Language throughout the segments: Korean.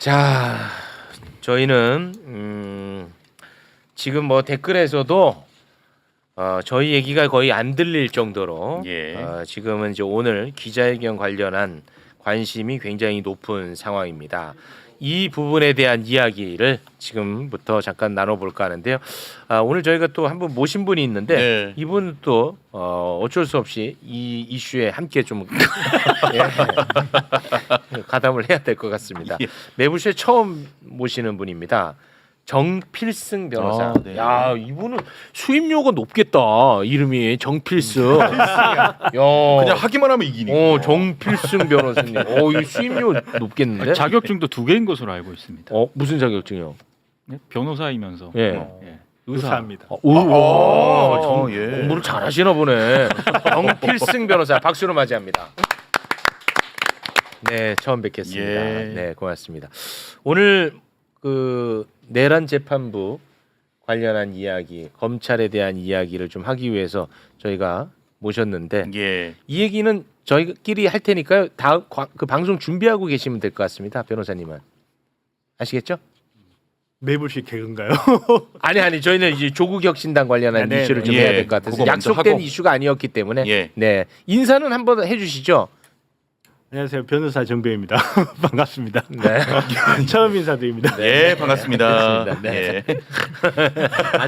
자, 저희는 지금 뭐 댓글에서도 저희 얘기가 거의 안 들릴 정도로 지금은 이제 오늘 기자회견 관련한 관심이 굉장히 높은 상황입니다. 이 부분에 대한 이야기를 지금부터 잠깐 나눠볼까 하는데요. 오늘 저희가 또 한 분 모신 분이 있는데 이분 또 어쩔 수 없이 이 이슈에 함께 좀 가담을 해야 될 것 같습니다. 매부쇼에 처음 모시는 분입니다. 정필승 변호사. 네. 야, 이분은 수임료가 높겠다. 이름이 정필승. 야, 그냥 하기만 하면 이기니까. 정필승 변호사님. 이 수임료 높겠는데? 자격증도 2개인 것으로 알고 있습니다. 무슨 자격증이요? 네? 변호사이면서 예. 의사입니다. 공부를 잘하시나 보네. 정필승 변호사 박수로 맞이합니다. 네, 처음 뵙겠습니다. 네, 고맙습니다. 오늘 그 내란 재판부 관련한 이야기, 검찰에 대한 이야기를 좀 하기 위해서 저희가 모셨는데 이 얘기는 저희끼리 할 테니까요. 다음 그 방송 준비하고 계시면 될 것 같습니다. 변호사님은 아시겠죠? 매불식 개그인가요? 아니 저희는 이제 조국혁신당 관련한 네, 이슈를 좀 예, 해야 될 것 같아서 그거 먼저 약속된 하고. 이슈가 아니었기 때문에 예. 네, 인사는 한번 해주시죠. 안녕하세요, 변호사 정배입니다. 반갑습니다. 네. 처음 인사드립니다. 네, 반갑습니다. 네.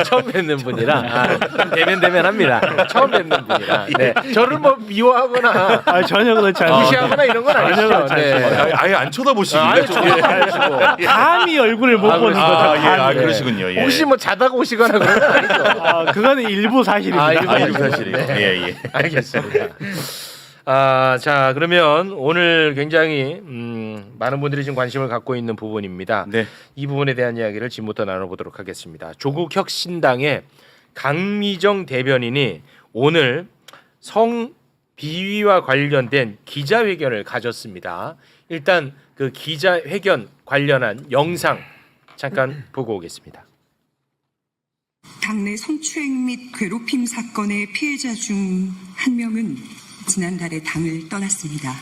처음 뵙는 분이라 대면 합니다. 처음 뵙는 분이라 네. 저를 뭐 미워하거나 전혀 그렇지 않습니다. 무시하거나 이런 건 아니죠. 전혀 그렇지 않습니다. 아예 안 쳐다보시는데. 아니 쳐다보시고 감히 얼굴을 못 보는 거죠. 그러시군요. 예. 혹시 뭐 자다가 오시거나 그런 건 아니죠. 그거는 일부 사실입니다. 일부 사실이요. 네. 예. 알겠습니다. 자 그러면 오늘 굉장히 많은 분들이 지금 관심을 갖고 있는 부분입니다. 네. 이 부분에 대한 이야기를 지금부터 나눠보도록 하겠습니다. 조국혁신당의 강미정 대변인이 오늘 성비위와 관련된 기자회견을 가졌습니다. 일단 그 기자회견 관련한 영상 잠깐 보고 오겠습니다. 당내 성추행 및 괴롭힘 사건의 피해자 중 한 명은 지난달에 당을 떠났습니다.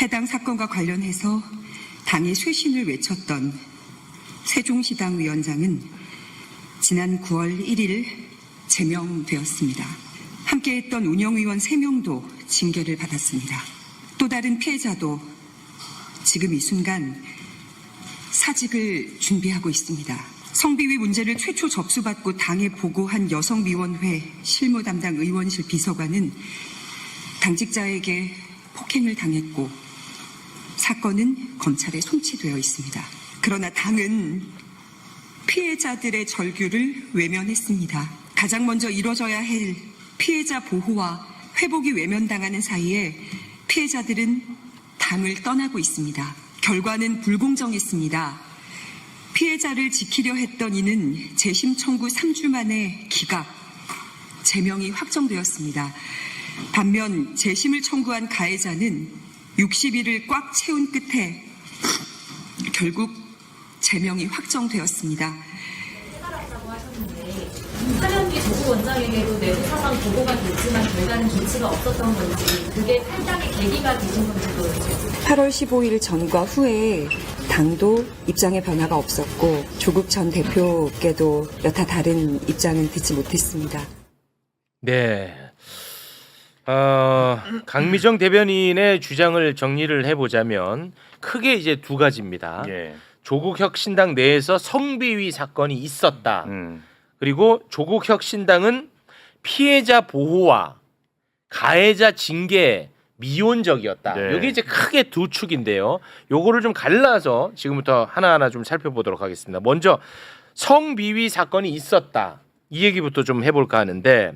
해당 사건과 관련해서 당의 쇄신을 외쳤던 세종시당 위원장은 지난 9월 1일 제명되었습니다. 함께했던 운영위원 3명도 징계를 받았습니다. 또 다른 피해자도 지금 이 순간 사직을 준비하고 있습니다. 성비위 문제를 최초 접수받고 당에 보고한 여성위원회 실무 담당 의원실 비서관은 당직자에게 폭행을 당했고 사건은 검찰에 송치되어 있습니다. 그러나 당은 피해자들의 절규를 외면했습니다. 가장 먼저 이뤄져야 할 피해자 보호와 회복이 외면당하는 사이에 피해자들은 당을 떠나고 있습니다. 결과는 불공정했습니다. 피해자를 지키려 했던 이는 재심 청구 3주 만에 기각, 제명이 확정되었습니다. 반면 재심을 청구한 가해자는 60일을 꽉 채운 끝에 결국 제명이 확정되었습니다. 사령기 조국 원장에게도 내부 상황 보고가 됐지만 별다른 조치가 없었던 건지 그게 탈당의 계기가 되신 건지도 8월 15일 전과 후에 당도 입장의 변화가 없었고 조국 전 대표께도 여타 다른 입장은 듣지 못했습니다. 네. 강미정 대변인의 주장을 정리를 해보자면 크게 이제 두 가지입니다. 조국혁신당 내에서 성비위 사건이 있었다. 그리고 조국혁신당은 피해자 보호와 가해자 징계 미온적이었다. 네. 이게 이제 크게 두 축인데요. 요거를 좀 갈라서 지금부터 하나하나 좀 살펴보도록 하겠습니다. 먼저 성비위 사건이 있었다. 이 얘기부터 좀 해볼까 하는데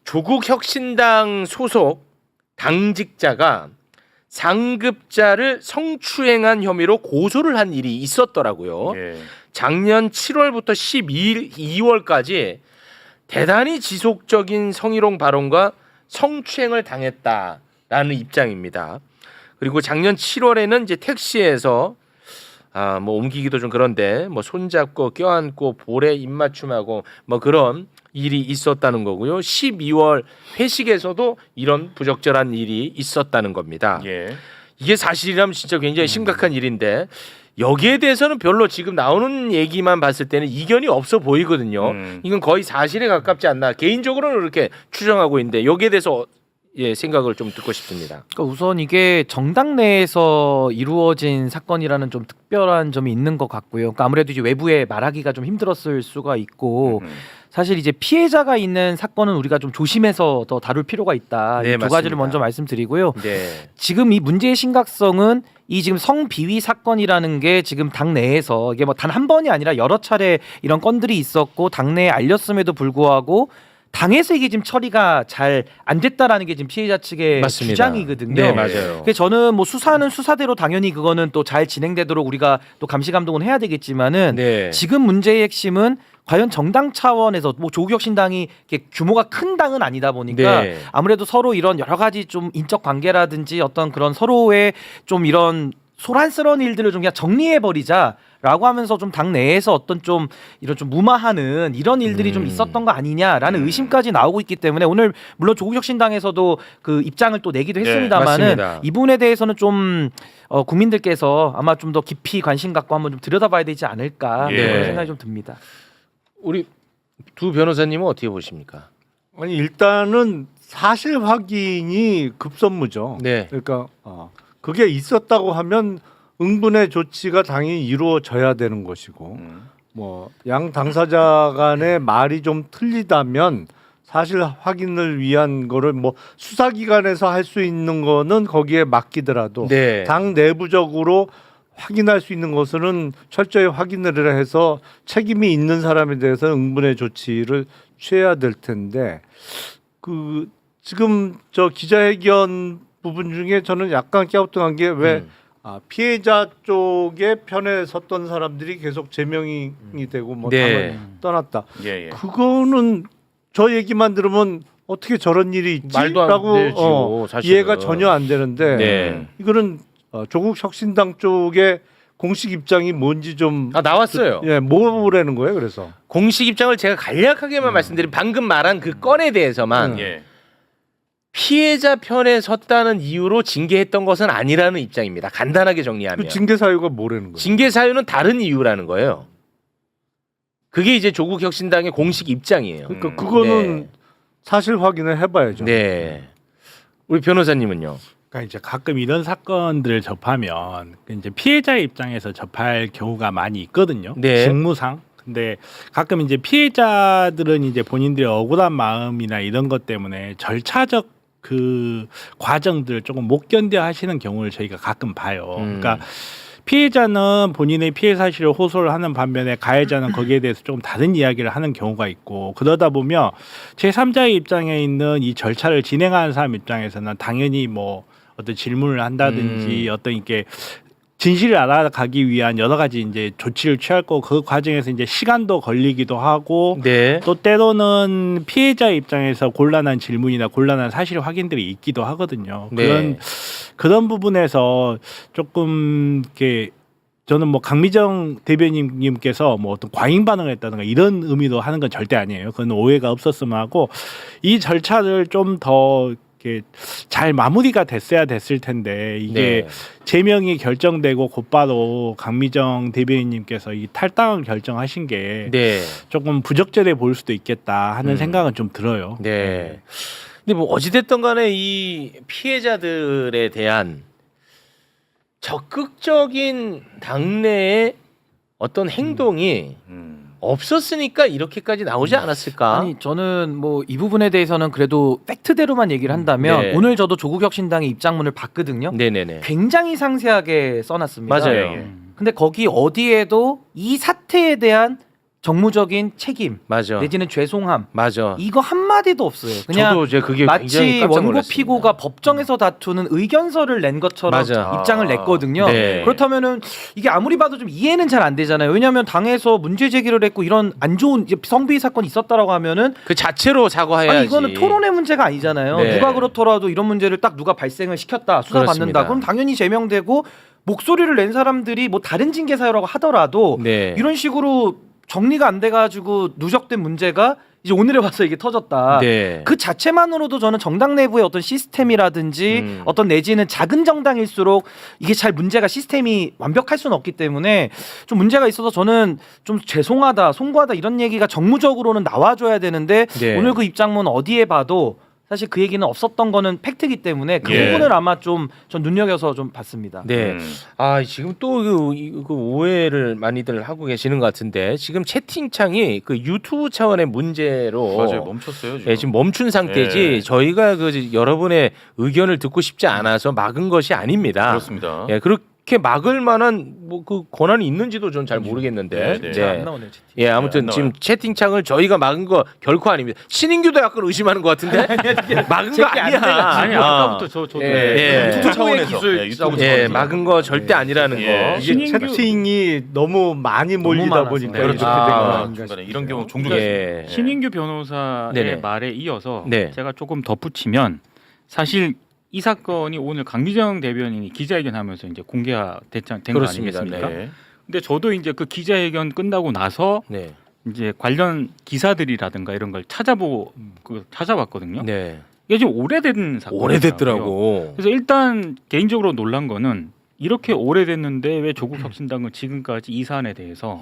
조국혁신당 소속 당직자가 상급자를 성추행한 혐의로 고소를 한 일이 있었더라고요. 작년 7월부터 2월까지 대단히 지속적인 성희롱 발언과 성추행을 당했다라는 입장입니다. 그리고 작년 7월에는 이제 택시에서 뭐 옮기기도 좀 그런데 뭐 손잡고 껴안고 볼에 입맞춤하고 뭐 그런 일이 있었다는 거고요. 12월 회식에서도 이런 부적절한 일이 있었다는 겁니다. 이게 사실이라면 진짜 굉장히 심각한 일인데 여기에 대해서는 별로 지금 나오는 얘기만 봤을 때는 이견이 없어 보이거든요. 이건 거의 사실에 가깝지 않나 개인적으로는 그렇게 추정하고 있는데 여기에 대해서 생각을 좀 듣고 싶습니다. 그러니까 우선 이게 정당 내에서 이루어진 사건이라는 좀 특별한 점이 있는 것 같고요. 그러니까 아무래도 이제 외부에 말하기가 좀 힘들었을 수가 있고 사실 이제 피해자가 있는 사건은 우리가 좀 조심해서 더 다룰 필요가 있다. 네, 이 두 가지를 맞습니다. 먼저 말씀드리고요. 네. 지금 이 문제의 심각성은 이 지금 성비위 사건이라는 게 지금 당 내에서 이게 뭐 단 한 번이 아니라 여러 차례 이런 건들이 있었고 당내에 알렸음에도 불구하고 당에서 이게 지금 처리가 잘 안 됐다라는 게 지금 피해자 측의 맞습니다. 주장이거든요. 네, 맞아요. 그래서 저는 뭐 수사는 수사대로 당연히 그거는 또 잘 진행되도록 우리가 또 감시 감독은 해야 되겠지만은 네. 지금 문제의 핵심은 과연 정당 차원에서 뭐 조국혁신당이 이렇게 규모가 큰 당은 아니다 보니까 네. 아무래도 서로 이런 여러 가지 좀 인적 관계라든지 어떤 그런 서로의 좀 이런 소란스러운 일들을 좀 그냥 정리해 버리자라고 하면서 좀 당 내에서 어떤 좀 이런 좀 무마하는 이런 일들이 좀 있었던 거 아니냐라는 의심까지 나오고 있기 때문에 오늘 물론 조국혁신당에서도 그 입장을 또 내기도 했습니다만은 맞습니다. 이 부분에 대해서는 좀 국민들께서 아마 좀 더 깊이 관심 갖고 한번 좀 들여다봐야 되지 않을까 예. 그런 생각이 좀 듭니다. 우리 두 변호사님은 어떻게 보십니까? 아니 일단은 사실 확인이 급선무죠. 네. 그러니까 그게 있었다고 하면 응분의 조치가 당연히 이루어져야 되는 것이고 뭐 양 당사자 간의 말이 좀 틀리다면 사실 확인을 위한 거를 뭐 수사기관에서 할 수 있는 거는 거기에 맡기더라도 네. 당 내부적으로 확인할 수 있는 것은 철저히 확인을 해서 책임이 있는 사람에 대해서 응분의 조치를 취해야 될 텐데 그 지금 저 기자회견 부분 중에 저는 약간 갸우뚱한 게 왜 피해자 쪽의 편에 섰던 사람들이 계속 제명이 되고 뭐 네. 당을 떠났다. 예, 예. 그거는 저 얘기만 들으면 어떻게 저런 일이 말도 안 있지라고 되죠, 사실은. 이해가 전혀 안 되는데 네. 이거는 조국 혁신당 쪽의 공식 입장이 뭔지 좀 나왔어요. 뭐라는 거예요? 그래서 공식 입장을 제가 간략하게만 말씀드린 방금 말한 그 건에 대해서만 예. 피해자 편에 섰다는 이유로 징계했던 것은 아니라는 입장입니다. 간단하게 정리하면 그 징계 사유가 뭐라는 거예요? 징계 사유는 다른 이유라는 거예요. 그게 이제 조국혁신당의 공식 입장이에요. 그러니까 그거는 네. 사실 확인을 해봐야죠. 네. 우리 변호사님은요? 그러니까 이제 가끔 이런 사건들을 접하면 이제 피해자의 입장에서 접할 경우가 많이 있거든요. 네. 직무상. 근데 가끔 이제 피해자들은 이제 본인들의 억울한 마음이나 이런 것 때문에 절차적 그 과정들 조금 못 견뎌 하시는 경우를 저희가 가끔 봐요. 그러니까 피해자는 본인의 피해 사실을 호소를 하는 반면에 가해자는 거기에 대해서 조금 다른 이야기를 하는 경우가 있고 그러다 보면 제3자의 입장에 있는 이 절차를 진행하는 사람 입장에서는 당연히 뭐 어떤 질문을 한다든지 어떤 이렇게 진실을 알아가기 위한 여러 가지 이제 조치를 취할 거고 그 과정에서 이제 시간도 걸리기도 하고 네. 또 때로는 피해자 입장에서 곤란한 질문이나 곤란한 사실 확인들이 있기도 하거든요. 네. 그런 부분에서 조금 이렇게 저는 뭐 강미정 대변인님께서 뭐 어떤 과잉 반응을 했다든가 이런 의미로 하는 건 절대 아니에요. 그건 오해가 없었으면 하고 이 절차를 좀 더 이렇게 잘 마무리가 됐을 텐데 이게 네. 제명이 결정되고 곧바로 강미정 대변인님께서 이 탈당을 결정하신 게 네. 조금 부적절해 보일 수도 있겠다 하는 생각은 좀 들어요. 네. 근데 뭐 어찌됐든 간에 이 피해자들에 대한 적극적인 당내의 어떤 행동이 없었으니까 이렇게까지 나오지 않았을까? 아니 저는 뭐 이 부분에 대해서는 그래도 팩트대로만 얘기를 한다면 네. 오늘 저도 조국혁신당의 입장문을 봤거든요. 네네네. 굉장히 상세하게 써놨습니다. 맞아요. 근데 거기 어디에도 이 사태에 대한 정무적인 책임 맞아. 내지는 죄송함 맞아. 이거 한마디도 없어요. 그냥 저도 이제 그게 굉장히 마치 깜짝 원고 놀랐습니다. 피고가 법정에서 다투는 의견서를 낸 것처럼 맞아. 입장을 냈거든요. 네. 그렇다면은 이게 아무리 봐도 좀 이해는 잘 안 되잖아요. 왜냐하면 당에서 문제 제기를 했고 이런 안 좋은 이제 성비위 사건이 있었다라고 하면은 그 자체로 사과해야지. 아니 이거는 토론의 문제가 아니잖아요. 네. 누가 그렇더라도 이런 문제를 딱 누가 발생을 시켰다 수사받는다. 그렇습니다. 그럼 당연히 제명되고 목소리를 낸 사람들이 뭐 다른 징계 사유라고 하더라도 네. 이런 식으로 정리가 안 돼가지고 누적된 문제가 이제 오늘에 와서 이게 터졌다. 네. 그 자체만으로도 저는 정당 내부의 어떤 시스템이라든지 어떤 내지는 작은 정당일수록 이게 잘 문제가 시스템이 완벽할 수는 없기 때문에 좀 문제가 있어서 저는 좀 죄송하다, 송구하다 이런 얘기가 정무적으로는 나와줘야 되는데 네. 오늘 그 입장문 어디에 봐도 사실 그 얘기는 없었던 거는 팩트이기 때문에 그 예. 부분을 아마 좀 전 눈여겨서 좀 봤습니다. 네. 아 지금 또 그 오해를 많이들 하고 계시는 것 같은데 지금 채팅창이 그 유튜브 차원의 문제로 맞아요. 멈췄어요 지금. 예, 지금 멈춘 상태지 예. 저희가 그 여러분의 의견을 듣고 싶지 않아서 막은 것이 아닙니다. 그렇습니다. 예, 그렇게 막을 만한 뭐 그 권한이 있는지도 전 잘 모르겠는데. 네, 네. 잘 안 나오네요. 채팅. 예, 아무튼 안 지금 나와요. 채팅창을 저희가 막은 거 결코 아닙니다. 신인규도 약간 의심하는 것 같은데 막은 거 아니야. 아니 아까부터 저도 예, 유튜브 예. 차원에서. 기술 예, 유튜브 예, 차원에서. 막은 거 절대 아니라는 예. 거. 이게 채팅이 너무 많이 몰리다 많아서. 보니까 그렇죠. 이렇게 된 거 아, 아닌가 중간에 싶어요. 이런 경우 종종 예. 신인규 변호사의 네네. 말에 이어서 네. 제가 조금 덧붙이면 사실 이 사건이 오늘 강미정 대변인이 기자회견하면서 이제 공개가 된 거 그렇습니다. 아니겠습니까? 네. 근데 저도 이제 그 기자회견 끝나고 나서 네. 이제 관련 기사들이라든가 이런 걸 찾아봤거든요. 네. 이게 좀 오래된 사건. 오래됐더라고. 그래서 일단 개인적으로 놀란 거는 이렇게 오래됐는데 왜 조국 혁신당은 지금까지 이 사안에 대해서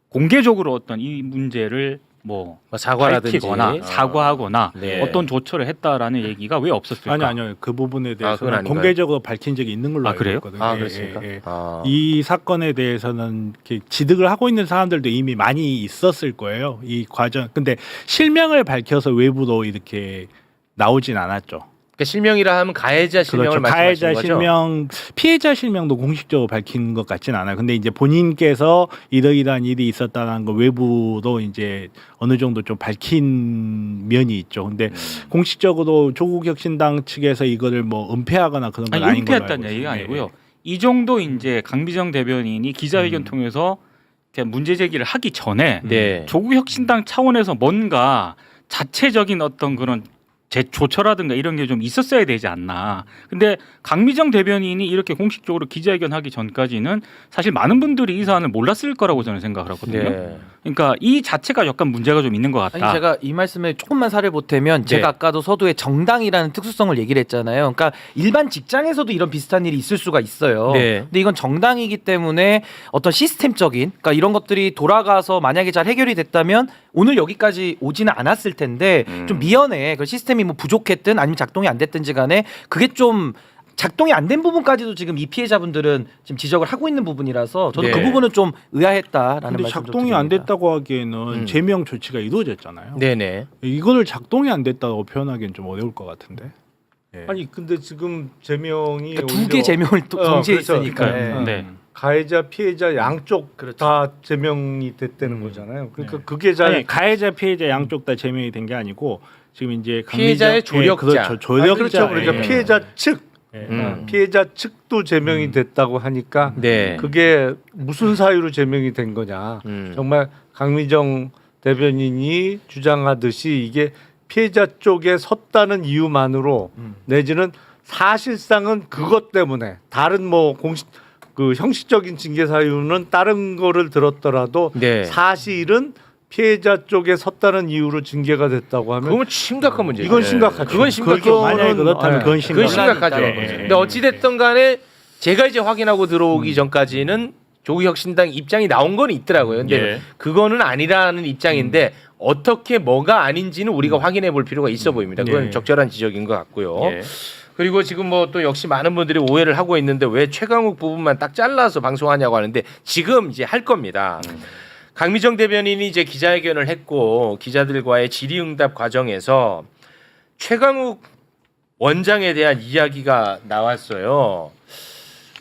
공개적으로 어떤 이 문제를 뭐 사과라든지 밝히거나 사과하거나 네. 어떤 조처를 했다라는 얘기가 왜 없었을까? 아니요. 그 부분에 그건 대해서는 아닌가요? 공개적으로 밝힌 적이 있는 걸로 아, 알고 그래요? 있거든요. 아, 예, 그렇습니까? 예, 예. 아. 이 사건에 대해서는 이렇게 지득을 하고 있는 사람들도 이미 많이 있었을 거예요. 이 과정. 근데 실명을 밝혀서 외부로 이렇게 나오진 않았죠. 그러니까 실명이라 하면 가해자 실명을 그렇죠. 말씀하시는 가해자 거죠? 실명, 피해자 실명도 공식적으로 밝힌 것 같지는 않아요. 근데 이제 본인께서 이러이러한 일이 있었다는 거 외부도 이제 어느 정도 좀 밝힌 면이 있죠. 근데 공식적으로 조국혁신당 측에서 이거를 뭐 은폐하거나 그런 건 아니 아닌 걸로 은폐했다는 알고 얘기가 있어요. 아니고요. 이 정도 이제 강미정 대변인이 기자회견 통해서 이렇게 문제 제기를 하기 전에 네. 조국 혁신당 차원에서 뭔가 자체적인 어떤 그런 조처라든가 이런 게 좀 있었어야 되지 않나. 근데 강미정 대변인이 이렇게 공식적으로 기자회견하기 전까지는 사실 많은 분들이 이 사안을 몰랐을 거라고 저는 생각을 하거든요. 네. 그러니까 이 자체가 약간 문제가 좀 있는 것 같다. 아니 제가 이 말씀에 조금만 살을 보태면 제가 아까도 서두에 정당이라는 특수성을 얘기를 했잖아요. 그러니까 일반 직장에서도 이런 비슷한 일이 있을 수가 있어요. 네. 근데 이건 정당이기 때문에 어떤 시스템적인 그러니까 이런 것들이 돌아가서 만약에 잘 해결이 됐다면 오늘 여기까지 오지는 않았을 텐데 좀 미연에 그 시스템이 뭐 부족했든 아니면 작동이 안 됐든지 간에 그게 좀 작동이 안 된 부분까지도 지금 이 피해자분들은 지금 지적을 하고 있는 부분이라서 저도 네. 그 부분은 좀 의아했다라는 근데 말씀 좀 작동이 안 드립니다. 됐다고 하기에는 제명 조치가 이루어졌잖아요. 네네. 이거를 작동이 안 됐다고 표현하기엔 좀 어려울 것 같은데. 예. 아니 근데 지금 제명이 그러니까 두 개 제명을 또 동시에 그렇죠. 있으니까. 그러니까, 예. 네. 가해자 피해자 양쪽 그렇죠. 다 제명이 됐다는 거잖아요. 그러니까 그게 잘 아니, 가해자 피해자 양쪽 다 제명이 된 게 아니고 지금 이제 피해자의 조력자. 그렇죠. 조력자. 그렇죠. 그러니까 예. 피해자 측 음. 피해자 측도 제명이 됐다고 하니까 네. 그게 무슨 사유로 제명이 된 거냐. 정말 강미정 대변인이 주장하듯이 이게 피해자 쪽에 섰다는 이유만으로 내지는 사실상은 그것 때문에 다른 뭐 공식 그 형식적인 징계 사유는 다른 거를 들었더라도 네. 사실은 피해자 쪽에 섰다는 이유로 징계가 됐다고 하면 그건 심각한 문제죠. 이건 심각하죠. 그건 심각해요. 그렇죠. 만약에 그렇다면 그건 그건 심각하죠. 논란이 있다는 거죠. 근데 어찌 됐든 간에 제가 이제 확인하고 들어오기 전까지는 조국혁신당 입장이 나온 건 있더라고요. 근데 예. 그거는 아니라는 입장인데 어떻게 뭐가 아닌지는 우리가 확인해 볼 필요가 있어 보입니다. 그건 예. 적절한 지적인 것 같고요. 예. 그리고 지금 뭐 또 역시 많은 분들이 오해를 하고 있는데 왜 최강욱 부분만 딱 잘라서 방송하냐고 하는데 지금 이제 할 겁니다. 강미정 대변인이 이제 기자회견을 했고 기자들과의 질의응답 과정에서 최강욱 원장에 대한 이야기가 나왔어요.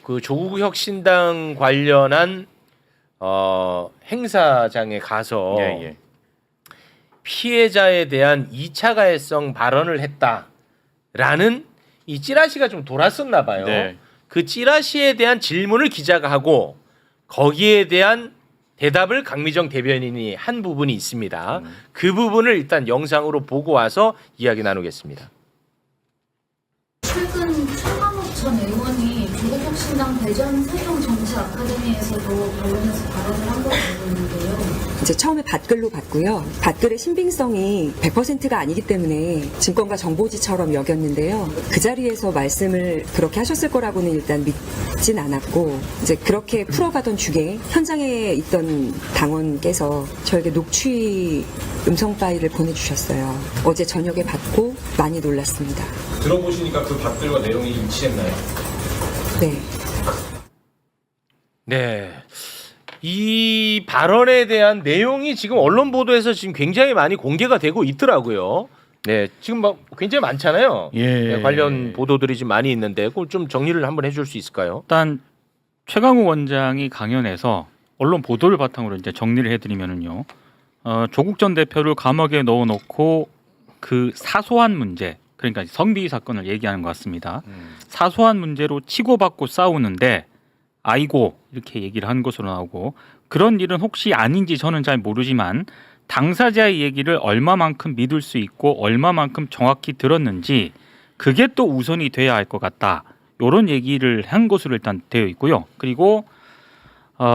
그 조국 혁신당 관련한 행사장에 가서 예. 피해자에 대한 2차 가해성 발언을 했다라는 이 찌라시가 좀 돌았었나 봐요. 네. 그 찌라시에 대한 질문을 기자가 하고 거기에 대한 대답을 강미정 대변인이 한 부분이 있습니다. 그 부분을 일단 영상으로 보고 와서 이야기 나누겠습니다. 최근 최강욱 전 의원이 조국혁신당 대전 세종 정치 정치 아카데미에서도 관련해서 발언을 한 걸로 알고 있는데요. 이제 처음에 밭글로 봤고요. 밭글의 신빙성이 100%가 아니기 때문에 증권가 정보지처럼 여겼는데요. 그 자리에서 말씀을 그렇게 하셨을 거라고는 일단 믿진 않았고, 이제 그렇게 풀어가던 중에 현장에 있던 당원께서 저에게 녹취 음성 파일을 보내주셨어요. 어제 저녁에 받고 많이 놀랐습니다. 들어보시니까 그 밭들과 내용이 일치했나요? 네. 네. 이 발언에 대한 내용이 지금 언론 보도에서 지금 굉장히 많이 공개가 되고 있더라고요. 네, 지금 막 굉장히 많잖아요. 예. 네, 관련 보도들이 지금 많이 있는데 그걸 좀 정리를 한번 해줄 수 있을까요? 일단 최강욱 원장이 강연에서 언론 보도를 바탕으로 이제 정리를 해드리면은요, 조국 전 대표를 감옥에 넣어놓고 그 사소한 문제, 그러니까 성비위 사건을 얘기하는 것 같습니다. 사소한 문제로 치고받고 싸우는데 아이고 이렇게 얘기를 한 것으로 나오고, 그런 일은 혹시 아닌지 저는 잘 모르지만 당사자의 얘기를 얼마만큼 믿을 수 있고 얼마만큼 정확히 들었는지 그게 또 우선이 돼야 할 것 같다. 이런 얘기를 한 것으로 일단 되어 있고요. 그리고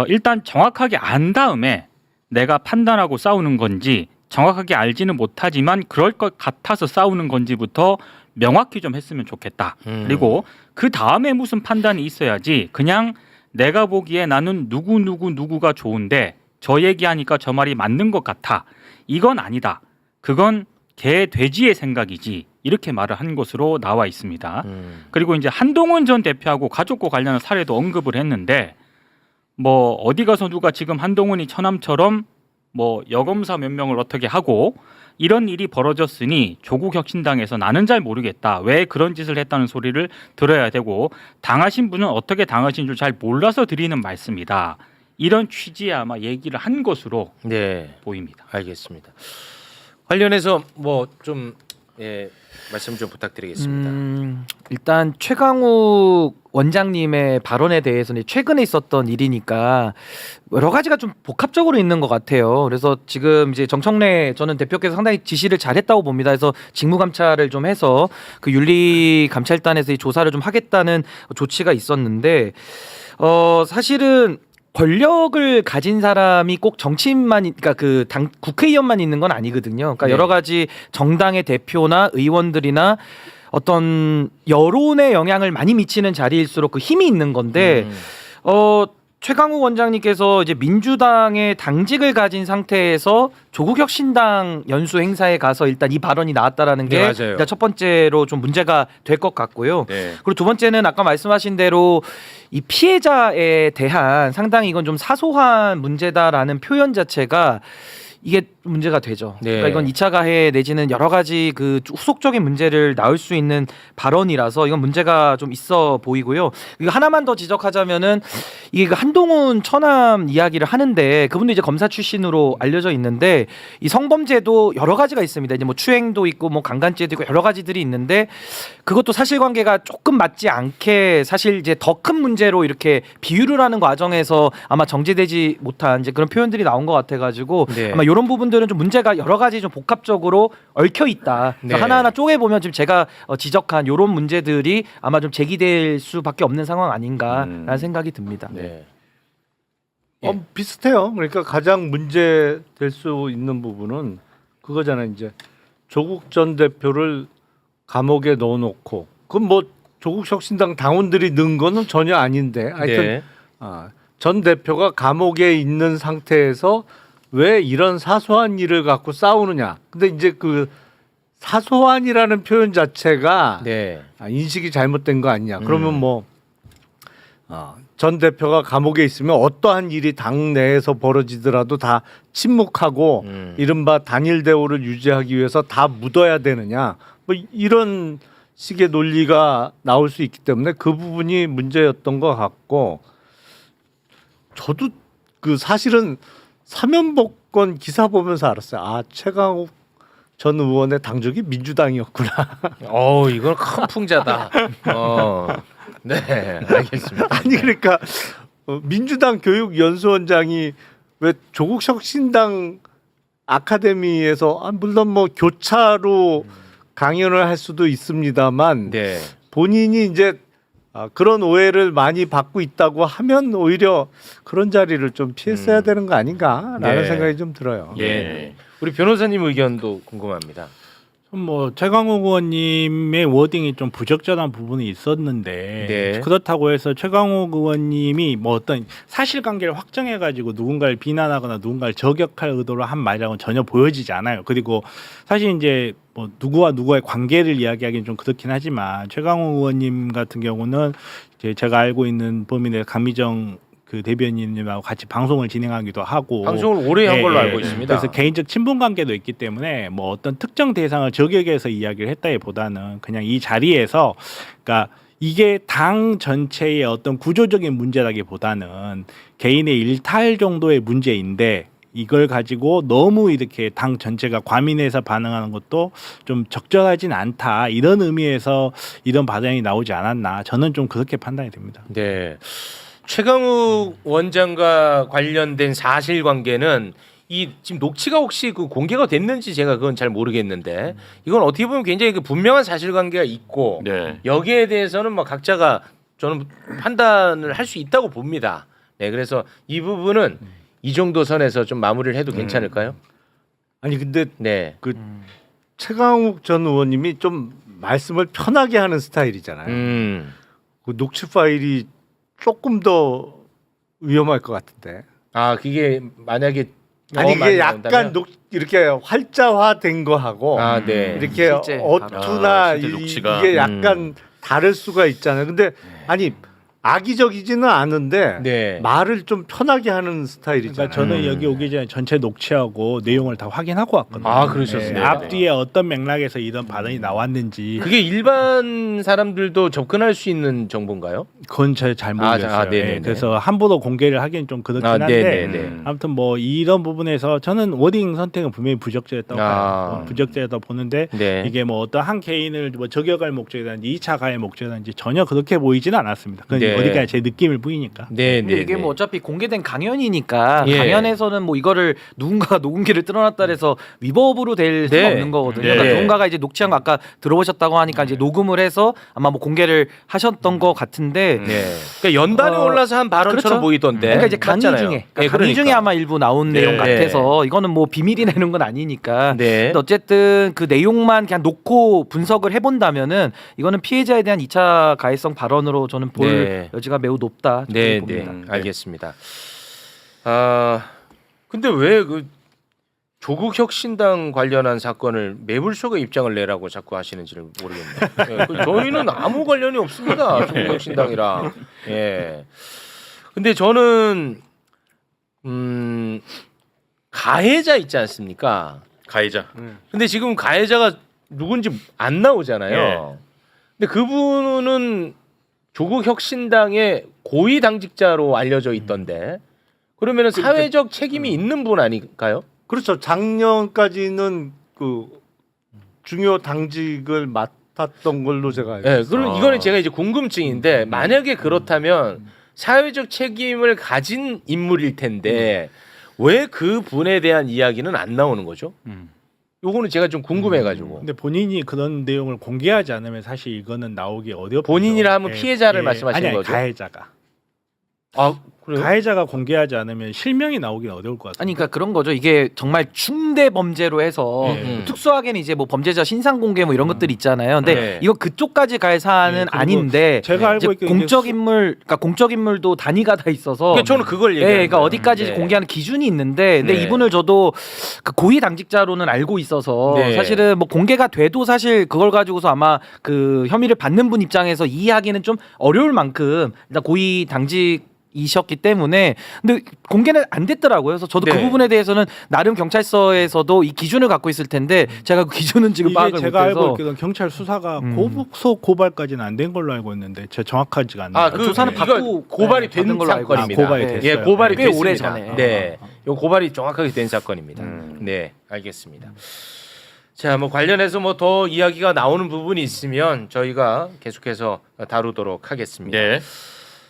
일단 정확하게 안 다음에 내가 판단하고 싸우는 건지, 정확하게 알지는 못하지만 그럴 것 같아서 싸우는 건지부터 명확히 좀 했으면 좋겠다. 그리고 그 다음에 무슨 판단이 있어야지 그냥 내가 보기에 나는 누구가 좋은데 저 얘기하니까 저 말이 맞는 것 같아, 이건 아니다. 그건 개 돼지의 생각이지. 이렇게 말을 한 것으로 나와 있습니다. 그리고 이제 한동훈 전 대표하고 가족과 관련한 사례도 언급을 했는데, 뭐 어디 가서 누가 지금 한동훈이 처남처럼 뭐 여검사 몇 명을 어떻게 하고 이런 일이 벌어졌으니 조국 혁신당에서 나는 잘 모르겠다, 왜 그런 짓을 했다는 소리를 들어야 되고 당하신 분은 어떻게 당하신 줄 잘 몰라서 드리는 말씀이다. 이런 취지의 아마 얘기를 한 것으로 네, 보입니다. 알겠습니다. 관련해서 뭐 좀 말씀 좀 부탁드리겠습니다. 일단 최강욱 원장님의 발언에 대해서는 최근에 있었던 일이니까 여러 가지가 좀 복합적으로 있는 것 같아요. 그래서 지금 이제 정청래 저는 대표께서 상당히 지시를 잘했다고 봅니다. 그래서 직무감찰을 좀 해서 그 윤리감찰단에서 이 조사를 좀 하겠다는 조치가 있었는데, 사실은 권력을 가진 사람이 꼭 정치인만, 그러니까 그 당 국회의원만 있는 건 아니거든요. 그러니까 네. 여러 가지 정당의 대표나 의원들이나 어떤 여론에 영향을 많이 미치는 자리일수록 그 힘이 있는 건데, 최강욱 원장님께서 이제 민주당의 당직을 가진 상태에서 조국혁신당 연수 행사에 가서 일단 이 발언이 나왔다라는 게 네, 맞아요. 일단 첫 번째로 좀 문제가 될 것 같고요. 네. 그리고 두 번째는 아까 말씀하신 대로 이 피해자에 대한 상당히 이건 좀 사소한 문제다라는 표현 자체가 이게 문제가 되죠. 네. 그러니까 이건 2차 가해 내지는 여러 가지 그 후속적인 문제를 낳을 수 있는 발언이라서 이건 문제가 좀 있어 보이고요. 이거 하나만 더 지적하자면은 이게 그 한동훈 처남 이야기를 하는데 그분도 이제 검사 출신으로 알려져 있는데 이 성범죄도 여러 가지가 있습니다. 이제 뭐 추행도 있고 뭐 강간죄도 있고 여러 가지들이 있는데 그것도 사실관계가 조금 맞지 않게 사실 이제 더 큰 문제로 이렇게 비유를 하는 과정에서 아마 정제되지 못한 이제 그런 표현들이 나온 것 같아가지고 네. 아마 이런 부분들은 좀 문제가 여러 가지 좀 복합적으로 얽혀 있다. 그래서 네. 하나하나 쪼개 보면 지금 제가 지적한 이런 문제들이 아마 좀 제기될 수밖에 없는 상황 아닌가라는 생각이 듭니다. 네. 비슷해요. 그러니까 가장 문제 될 수 있는 부분은 그거잖아요. 이제 조국 전 대표를 감옥에 넣어놓고 그건 뭐 조국 혁신당 당원들이 넣은 거는 전혀 아닌데 하여튼 네. 전 대표가 감옥에 있는 상태에서 왜 이런 사소한 일을 갖고 싸우느냐. 근데 이제 그 사소한이라는 표현 자체가 네. 인식이 잘못된 거 아니냐. 그러면 뭐 전 대표가 감옥에 있으면 어떠한 일이 당 내에서 벌어지더라도 다 침묵하고 이른바 단일 대우를 유지하기 위해서 다 묻어야 되느냐. 뭐 이런 식의 논리가 나올 수 있기 때문에 그 부분이 문제였던 것 같고, 저도 그 사실은 사면복권 기사 보면서 알았어요. 아, 최강욱 전 의원의 당적이 민주당이었구나. 이건 큰 풍자다. 네, 알겠습니다. 아니 그러니까 민주당 교육연수원장이 왜 조국 혁신당 아카데미에서 물론 뭐 교차로 강연을 할 수도 있습니다만 네. 본인이 이제 그런 오해를 많이 받고 있다고 하면 오히려 그런 자리를 좀 피했어야 되는 거 아닌가라는 네. 생각이 좀 들어요. 예. 우리 변호사님 의견도 궁금합니다. 뭐 최강욱 의원님의 워딩이 좀 부적절한 부분이 있었는데 네. 그렇다고 해서 최강욱 의원님이 뭐 어떤 사실관계를 확정해가지고 누군가를 비난하거나 누군가를 저격할 의도로 한 말이라고는 전혀 보여지지 않아요. 그리고 사실 이제 뭐 누구와 누구의 관계를 이야기하기는 좀 그렇긴 하지만 최강욱 의원님 같은 경우는 이제 제가 알고 있는 범인의 강미정 그 대변인님하고 같이 방송을 진행하기도 하고 방송을 오래 한 예, 걸로 예. 알고 있습니다. 그래서 개인적 친분 관계도 있기 때문에 뭐 어떤 특정 대상을 저격해서 이야기를 했다기보다는 그냥 이 자리에서 그러니까 이게 당 전체의 어떤 구조적인 문제라기보다는 개인의 일탈 정도의 문제인데 이걸 가지고 너무 이렇게 당 전체가 과민해서 반응하는 것도 좀 적절하진 않다 이런 의미에서 이런 발언이 나오지 않았나 저는 좀 그렇게 판단이 됩니다. 네. 최강욱 원장과 관련된 사실관계는 이 지금 녹취가 혹시 그 공개가 됐는지 제가 그건 잘 모르겠는데 이건 어떻게 보면 굉장히 그 분명한 사실관계가 있고 네. 여기에 대해서는 뭐 각자가 저는 판단을 할 수 있다고 봅니다. 네, 그래서 이 부분은 이 정도 선에서 좀 마무리를 해도 괜찮을까요? 아니 근데 네. 그 최강욱 전 의원님이 좀 말씀을 편하게 하는 스타일이잖아요. 그 녹취 파일이 조금 더 위험할 것 같은데. 아, 그게 만약에 아니 더 많이 이게 약간 나온다면? 이렇게 활자화된 거하고 아, 네. 이렇게 실제 어투나 실제 녹취가. 이게 약간 다를 수가 있잖아요. 근데 아니 악의적이지는 않은데 네. 말을 좀 편하게 하는 스타일이잖아요. 그러니까 저는 여기 오기 전에 전체 녹취하고 내용을 다 확인하고 왔거든요. 아, 그러셨습니까? 네, 앞뒤에 어떤 맥락에서 이런 발언이 나왔는지 그게 일반 사람들도 접근할 수 있는 정보인가요? 그건 잘 모르겠어요. 아, 네네네. 예, 그래서 함부로 공개를 하기는 좀 그렇긴 아, 한데 네네네. 아무튼 뭐 이런 부분에서 저는 워딩 선택은 분명히 부적절했다고 아. 봐요. 부적절하다고 보는데 네. 이게 뭐 어떤 한 개인을 뭐 저격할 목적이라든지 2차 가해 목적이라든지 전혀 그렇게 보이지는 않았습니다. 그건 네. 어디까지 제 느낌을 보이니까. 네, 근데 네. 이게 네. 뭐 어차피 공개된 강연이니까 예. 강연에서는 뭐 이거를 누군가가 녹음기를 뜯어놨다 해서 위법으로 될 수가 네. 없는 거거든요. 네. 그러니까 누군가가 이제 녹취한 거 아까 들어보셨다고 하니까 이제 녹음을 해서 아마 뭐 공개를 하셨던 것 같은데 네. 그러니까 연단에 올라서 한 발언처럼 그렇죠. 보이던데. 그러니까 이제 강의 맞잖아요. 중에 네, 강의 중에 아마 일부 나온 네. 내용 같아서 이거는 뭐 비밀이나 이런 건 아니니까. 네. 근데 어쨌든 그 내용만 그냥 놓고 분석을 해본다면은 이거는 피해자에 대한 2차 가해성 발언으로 저는 볼 네. 여지가 매우 높다. 저는 네, 봅니다. 네. 알겠습니다. 아, 근데 왜 그 조국 혁신당 관련한 사건을 매불쇼가 입장을 내라고 자꾸 하시는지를 모르겠네요. 예, 저희는 아무 관련이 없습니다. 조국 혁신당이랑. 예. 근데 저는 가해자 있지 않습니까? 가해자. 근데 지금 가해자가 누군지 안 나오잖아요. 예. 근데 그분은 조국 혁신당의 고위 당직자로 알려져 있던데 그러면은 사회적 책임이 있는 분 아닐까요? 그렇죠. 작년까지는 그 중요 당직을 맡았던 걸로 제가 알고 예, 있어요. 그럼 이거는 제가 이제 궁금증인데 만약에 그렇다면 사회적 책임을 가진 인물일 텐데 왜 그 분에 대한 이야기는 안 나오는 거죠? 요거는 제가 좀 궁금해가지고. 근데 본인이 그런 내용을 공개하지 않으면 사실 이거는 나오기 어렵죠. 본인이라 하면 피해자를 말씀하시는 아니, 거죠? 가해자가. 아 그래요? 가해자가 공개하지 않으면 실명이 나오긴 어려울 것 같아요. 아니 그러니까 그런 거죠. 이게 정말 중대 범죄로 해서 특수하게는 이제 뭐 범죄자 신상 공개 뭐 이런 것들이 있잖아요. 근데 네. 이거 그쪽까지 갈 사안은 그리고 아닌데 제가 알고 이제 있기로 공적 인물, 그러니까 공적 인물도 단위가 다 있어서. 그러니까 저는 그걸 예, 얘기하는 그러니까 거예요. 어디까지 네. 공개하는 기준이 있는데, 근데 네. 이분을 저도 그 고위 당직자로는 알고 있어서 네. 사실은 뭐 공개가 돼도 사실 그걸 가지고서 아마 그 혐의를 받는 분 입장에서 이해하기는 좀 어려울 만큼 일단 고위 당직 이셨기 때문에 근데 공개는 안 됐더라고요. 그래서 저도 그 네. 부분에 대해서는 나름 경찰서에서도 이 기준을 갖고 있을 텐데 제가 그 기준은 지금 이게 파악을 제가 알고 못해서 있기로는 경찰 수사가 고소 고발까지는 안 된 걸로 알고 있는데 제 정확하지가 않나요? 아, 그 조사는 이거 받고 고발이 네, 된 받은 걸로 알고 사건입니다. 있습니다. 고발이 됐어요. 예, 고발이 꽤 됐습니다. 오래 전에. 네, 요 고발이 정확하게 된 사건입니다. 네, 알겠습니다. 자, 뭐 관련해서 뭐 더 이야기가 나오는 부분이 있으면 저희가 계속해서 다루도록 하겠습니다. 네.